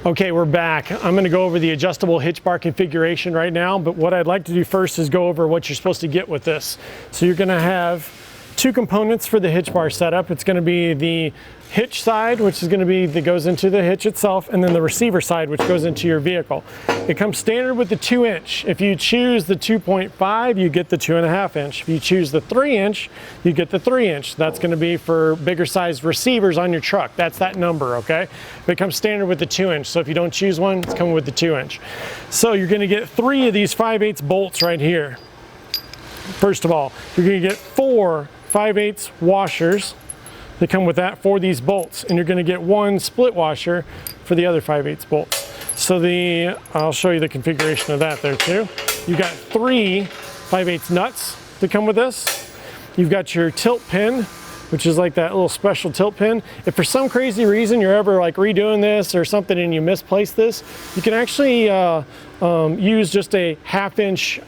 Okay, we're back. I'm going to go over the adjustable hitch bar configuration right now, but what I'd like to do first is go over what you're supposed to get with this. So you're going to have two components for the hitch bar setup. It's going to be the hitch side, which is going to be that goes into the hitch itself, and then the receiver side, which goes into your vehicle. It comes standard with the 2-inch. If you choose the 2.5, you get the 2.5-inch. If you choose the 3-inch, you get the 3-inch. That's going to be for bigger sized receivers on your truck. That's that number, okay? But it comes standard with the 2-inch. So if you don't choose one, it's coming with the 2-inch. So you're going to get 3 of these 5/8 bolts right here. First of all, you're going to get 4 5/8 washers that come with that for these bolts, and you're going to get 1 split washer for the other 5/8 bolts. So I'll show you the configuration of that there too. You've got 3 5/8 nuts that come with this. You've got your tilt pin, which is like that little special tilt pin. If for some crazy reason you're ever like redoing this or something and you misplace this, you can actually use just a half-inch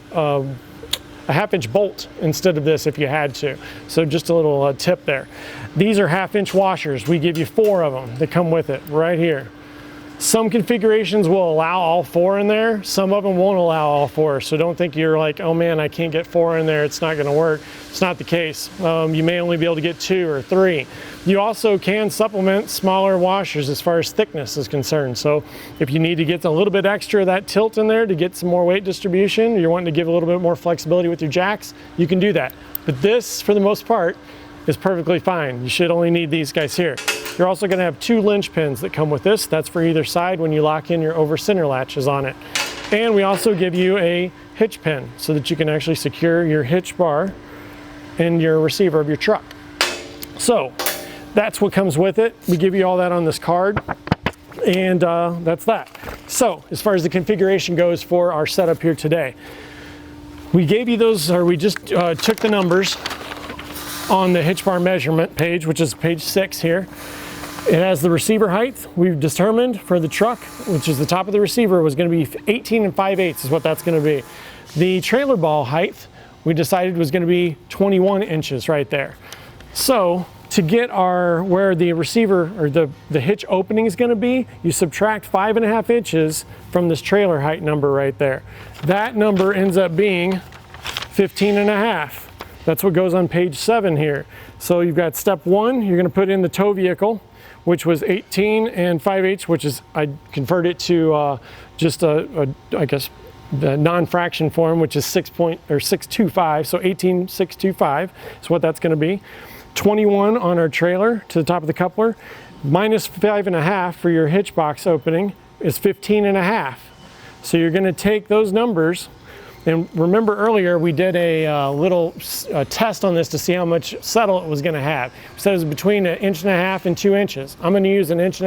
bolt instead of this if you had to. So just a little tip there. These are half-inch washers. We give you 4 of them that come with it right here. Some configurations will allow all 4 in there. Some of them won't allow all 4. So don't think you're like, oh man, I can't get 4 in there, it's not going to work. It's not the case. You may only be able to get 2 or 3. You also can supplement smaller washers as far as thickness is concerned. So if you need to get a little bit extra of that tilt in there to get some more weight distribution, you're wanting to give a little bit more flexibility with your jacks, you can do that. But this, for the most part, is perfectly fine. You should only need these guys here. You're also going to have 2 linch pins that come with this. That's for either side when you lock in your over center latches on it. And we also give you a hitch pin so that you can actually secure your hitch bar and your receiver of your truck. So that's what comes with it. We give you all that on this card, and that's that. So as far as the configuration goes for our setup here today, we gave you those, or we just took the numbers on the hitch bar measurement page, which is page 6 here. It has the receiver height. We've determined for the truck, which is the top of the receiver, was going to be 18 5/8 is what that's going to be. The trailer ball height we decided was going to be 21 inches right there. So to get where the receiver or the hitch opening is going to be, you subtract 5.5 inches from this trailer height number right there. That number ends up being 15.5. That's what goes on page 7 here. So you've got step 1, you're going to put in the tow vehicle, which was 18 5/8, which is, I converted it to just I guess the non-fraction form, which is 6.625. So 18,625 is what that's going to be. 21 on our trailer to the top of the coupler, minus 5.5 for your hitch box opening is 15.5. So you're going to take those numbers. And remember earlier we did a little test on this to see how much settle it was going to have. It said it was between 1.5 inches and 2 inches. I'm going to use 1.5 inches.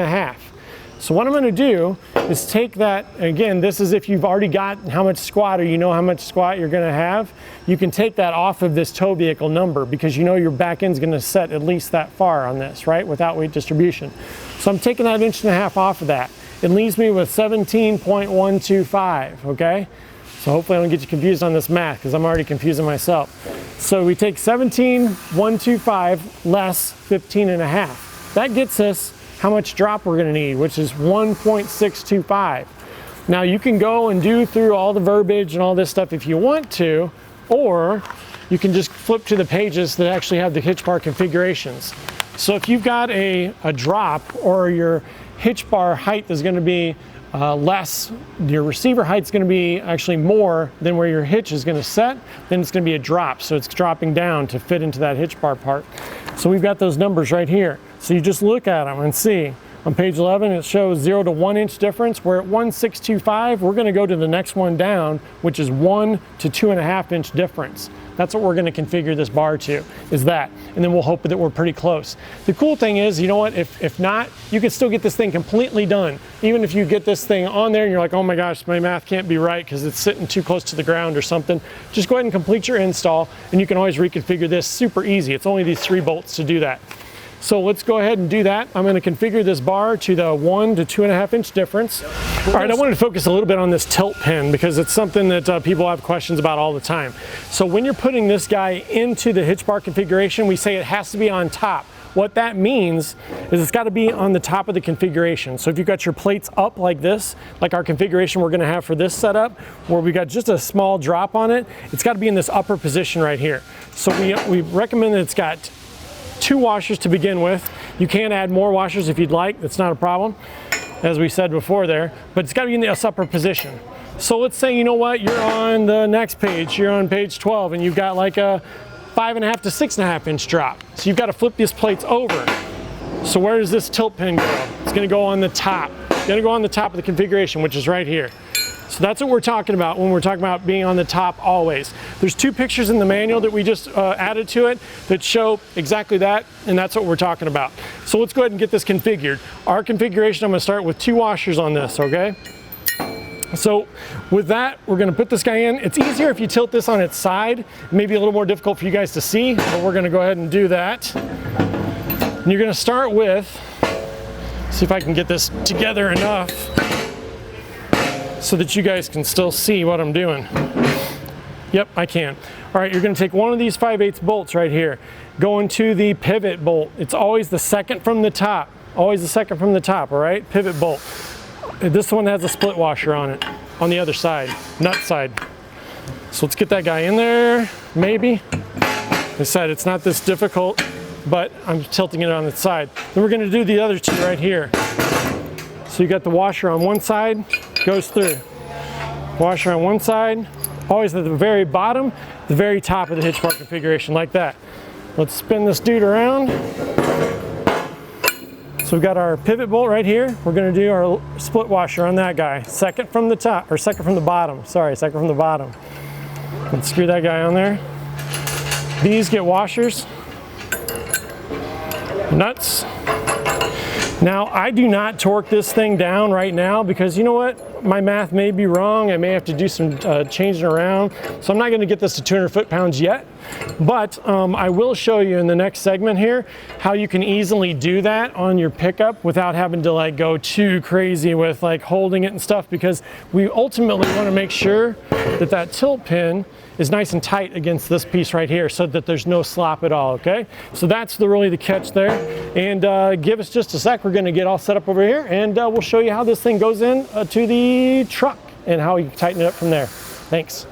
So what I'm going to do is take that, again, this is if you've already got how much squat, or you know how much squat you're going to have. You can take that off of this tow vehicle number because you know your back end's going to set at least that far on this, right, without weight distribution. So I'm taking that 1.5 inches off of that. It leaves me with 17.125, okay? So hopefully I don't get you confused on this math because I'm already confusing myself. So we take 17.125 less 15.5. That gets us how much drop we're going to need, which is 1.625. Now you can go and do through all the verbiage and all this stuff if you want to, or you can just flip to the pages that actually have the hitch bar configurations. So if you've got a drop, or your hitch bar height is going to be less, your receiver height is going to be actually more than where your hitch is going to set, then it's going to be a drop. So it's dropping down to fit into that hitch bar part. So we've got those numbers right here. So you just look at them and see. On page 11 it shows 0 to 1 inch difference. We're at 1.625. We're going to go to the next one down, which is 1 to 2.5 inch difference. That's what we're going to configure this bar to, is that. And then we'll hope that we're pretty close. The cool thing is, you know what, if not, you can still get this thing completely done. Even if you get this thing on there and you're like, oh my gosh, my math can't be right because it's sitting too close to the ground or something, just go ahead and complete your install, and you can always reconfigure this super easy. It's only these 3 bolts to do that. So let's go ahead and do that. I'm going to configure this bar to the 1 to 2.5 inch difference. All right, I wanted to focus a little bit on this tilt pin because it's something that people have questions about all the time. So when you're putting this guy into the hitch bar configuration, we say it has to be on top. What that means is it's got to be on the top of the configuration. So if you've got your plates up like this, like our configuration we're going to have for this setup, where we got just a small drop on it, it's got to be in this upper position right here. So we recommend that it's got 2 washers to begin with. You can add more washers if you'd like, that's not a problem, as we said before there, but it's got to be in this upper position. So let's say, you know what, you're on the next page, you're on page 12, and you've got like a 5.5 to 6.5 inch drop. So you've got to flip these plates over. So where does this tilt pin go? It's going to go on the top. It's going to go on the top of the configuration, which is right here. So that's what we're talking about when we're talking about being on the top always. There's 2 pictures in the manual that we just added to it that show exactly that, and that's what we're talking about. So let's go ahead and get this configured. Our configuration, I'm going to start with 2 washers on this, okay? So with that, we're going to put this guy in. It's easier if you tilt this on its side. It may be a little more difficult for you guys to see, but we're going to go ahead and do that. And you're going to start with, see if I can get this together enough so that you guys can still see what I'm doing. Yep, I can. All right, you're going to take one of these 5/8 bolts right here, go into the pivot bolt. It's always the second from the top. Always the second from the top, all right? Pivot bolt. This one has a split washer on it, on the other side, nut side. So let's get that guy in there, maybe. Like I said, it's not this difficult, but I'm tilting it on its side. Then we're gonna do the other 2 right here. So you got the washer on one side, goes through. Washer on one side, always at the very bottom, the very top of the hitch bar configuration, like that. Let's spin this dude around. So we've got our pivot bolt right here. We're going to do our split washer on that guy. Second from the top, or second from the bottom. Sorry, second from the bottom. Let's screw that guy on there. These get washers. Nuts. Now, I do not torque this thing down right now because you know what? My math may be wrong. I may have to do some changing around. So I'm not going to get this to 200 foot-pounds yet. But I will show you in the next segment here how you can easily do that on your pickup without having to like go too crazy with like holding it and stuff, because we ultimately want to make sure that that tilt pin is nice and tight against this piece right here so that there's no slop at all, okay? So that's really the catch there. And give us just a sec. We're going to get all set up over here, and we'll show you how this thing goes in to the truck and how you tighten it up from there. Thanks.